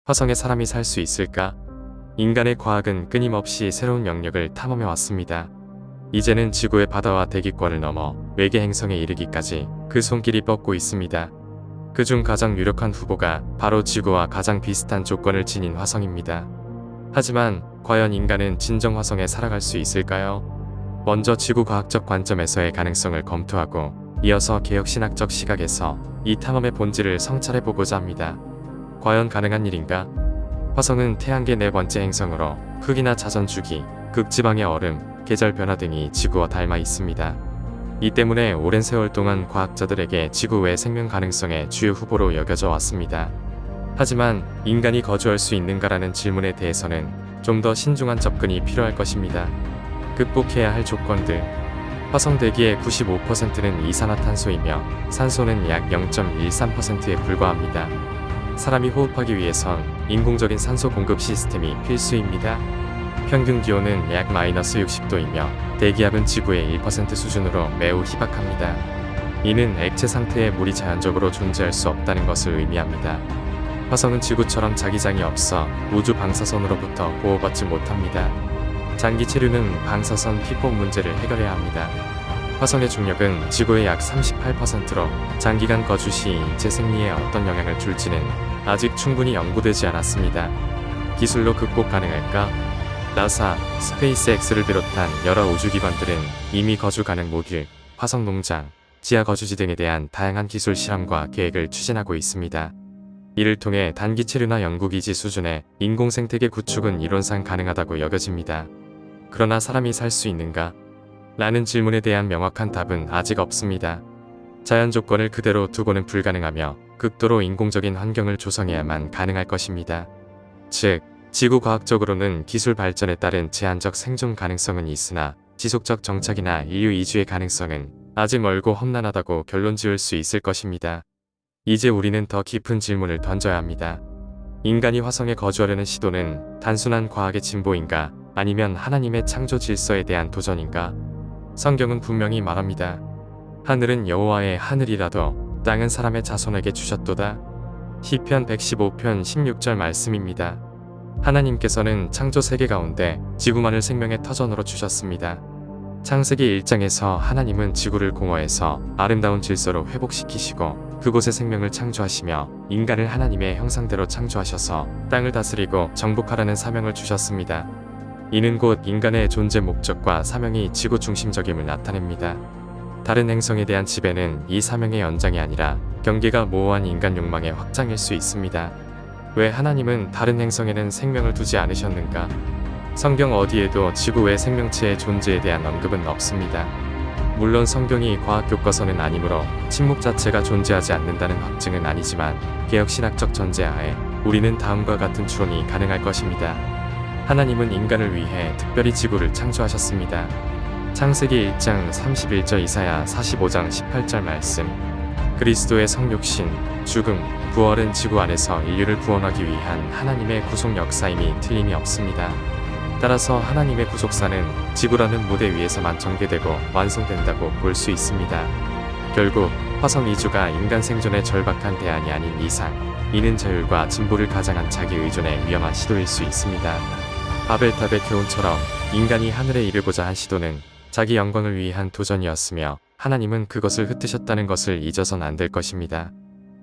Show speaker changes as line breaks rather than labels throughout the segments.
화성에 사람이 살 수 있을까? 인간의 과학은 끊임없이 새로운 영역을 탐험해 왔습니다. 이제는 지구의 바다와 대기권을 넘어 외계 행성에 이르기까지 그 손길이 뻗고 있습니다. 그중 가장 유력한 후보가 바로 지구와 가장 비슷한 조건을 지닌 화성입니다. 하지만 과연 인간은 진정 화성에 살아갈 수 있을까요? 먼저 지구 과학적 관점에서의 가능성을 검토하고 이어서 개혁신학적 시각에서 이 탐험의 본질을 성찰해보고자 합니다. 과연 가능한 일인가? 화성은 태양계 네 번째 행성으로 크기나 자전 주기, 극지방의 얼음, 계절 변화 등이 지구와 닮아 있습니다. 이 때문에 오랜 세월 동안 과학자들에게 지구 외 생명 가능성의 주요 후보로 여겨져 왔습니다. 하지만 인간이 거주할 수 있는가라는 질문에 대해서는 좀 더 신중한 접근이 필요할 것입니다. 극복해야 할 조건들. 화성 대기의 95%는 이산화탄소이며 산소는 약 0.13%에 불과합니다. 사람이 호흡하기 위해선 인공적인 산소 공급 시스템이 필수입니다. 평균 기온은 약 마이너스 60도이며 대기압은 지구의 1% 수준으로 매우 희박합니다. 이는 액체 상태의 물이 자연적으로 존재할 수 없다는 것을 의미합니다. 화성은 지구처럼 자기장이 없어 우주 방사선으로부터 보호받지 못합니다. 장기 체류는 방사선 피폭 문제를 해결해야 합니다. 화성의 중력은 지구의 약 38%로 장기간 거주 시 인체 생리에 어떤 영향을 줄지는 아직 충분히 연구되지 않았습니다. 기술로 극복 가능할까? 나사, 스페이스X를 비롯한 여러 우주기관들은 이미 거주 가능 모듈, 화성 농장, 지하 거주지 등에 대한 다양한 기술 실험과 계획을 추진하고 있습니다. 이를 통해 단기 체류나 연구기지 수준의 인공생태계 구축은 이론상 가능하다고 여겨집니다. 그러나 사람이 살 수 있는가? 라는 질문에 대한 명확한 답은 아직 없습니다. 자연 조건을 그대로 두고는 불가능하며 극도로 인공적인 환경을 조성해야만 가능할 것입니다. 즉, 지구 과학적으로는 기술 발전에 따른 제한적 생존 가능성은 있으나 지속적 정착이나 인류 이주의 가능성은 아직 멀고 험난하다고 결론 지을 수 있을 것입니다. 이제 우리는 더 깊은 질문을 던져야 합니다. 인간이 화성에 거주하려는 시도는 단순한 과학의 진보인가? 아니면 하나님의 창조 질서에 대한 도전인가? 성경은 분명히 말합니다. 하늘은 여호와의 하늘이라도 땅은 사람의 자손에게 주셨도다. 시편 115편 16절 말씀입니다. 하나님께서는 창조 세계 가운데 지구만을 생명의 터전으로 주셨습니다. 창세기 1장에서 하나님은 지구를 공허해서 아름다운 질서로 회복시키시고 그곳에 생명을 창조하시며 인간을 하나님의 형상대로 창조하셔서 땅을 다스리고 정복하라는 사명을 주셨습니다. 이는 곧 인간의 존재 목적과 사명이 지구 중심적임을 나타냅니다. 다른 행성에 대한 지배는 이 사명의 연장이 아니라 경계가 모호한 인간 욕망의 확장일 수 있습니다. 왜 하나님은 다른 행성에는 생명을 두지 않으셨는가? 성경 어디에도 지구 외 생명체의 존재에 대한 언급은 없습니다. 물론 성경이 과학 교과서는 아니므로 침묵 자체가 존재하지 않는다는 확증은 아니지만 개혁신학적 전제하에 우리는 다음과 같은 추론이 가능할 것입니다. 하나님은 인간을 위해 특별히 지구를 창조하셨습니다. 창세기 1장 31절 이사야 45장 18절 말씀. 그리스도의 성육신, 죽음, 부활은 지구 안에서 인류를 구원하기 위한 하나님의 구속 역사임이 틀림이 없습니다. 따라서 하나님의 구속사는 지구라는 무대 위에서만 전개되고 완성된다고 볼 수 있습니다. 결국 화성 이주가 인간 생존의 절박한 대안이 아닌 이상 이는 자율과 진보를 가장한 자기 의존의 위험한 시도일 수 있습니다. 바벨탑의 교훈처럼 인간이 하늘에 이르고자 한 시도는 자기 영광을 위한 도전이었으며 하나님은 그것을 흩으셨다는 것을 잊어선 안 될 것입니다.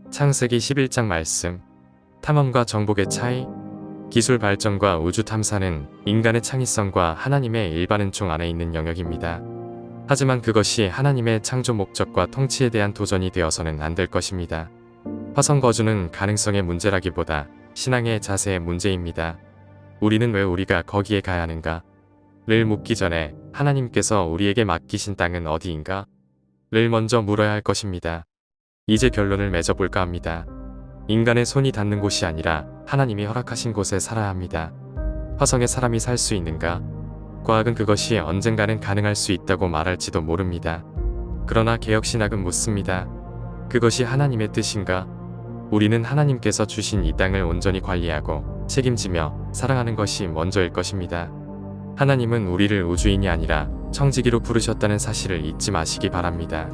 창세기 11장 말씀. 탐험과 정복의 차이. 기술 발전과 우주 탐사는 인간의 창의성과 하나님의 일반 은총 안에 있는 영역입니다. 하지만 그것이 하나님의 창조 목적과 통치에 대한 도전이 되어서는 안 될 것입니다. 화성 거주는 가능성의 문제라기보다 신앙의 자세의 문제입니다. 우리는 왜 우리가 거기에 가야 하는가? 를 묻기 전에 하나님께서 우리에게 맡기신 땅은 어디인가? 를 먼저 물어야 할 것입니다. 이제 결론을 맺어볼까 합니다. 인간의 손이 닿는 곳이 아니라 하나님이 허락하신 곳에 살아야 합니다. 화성에 사람이 살 수 있는가? 과학은 그것이 언젠가는 가능할 수 있다고 말할지도 모릅니다. 그러나 개혁신학은 묻습니다. 그것이 하나님의 뜻인가? 우리는 하나님께서 주신 이 땅을 온전히 관리하고 책임지며 사랑하는 것이 먼저일 것입니다. 하나님은 우리를 우주인이 아니라 청지기로 부르셨다는 사실을 잊지 마시기 바랍니다.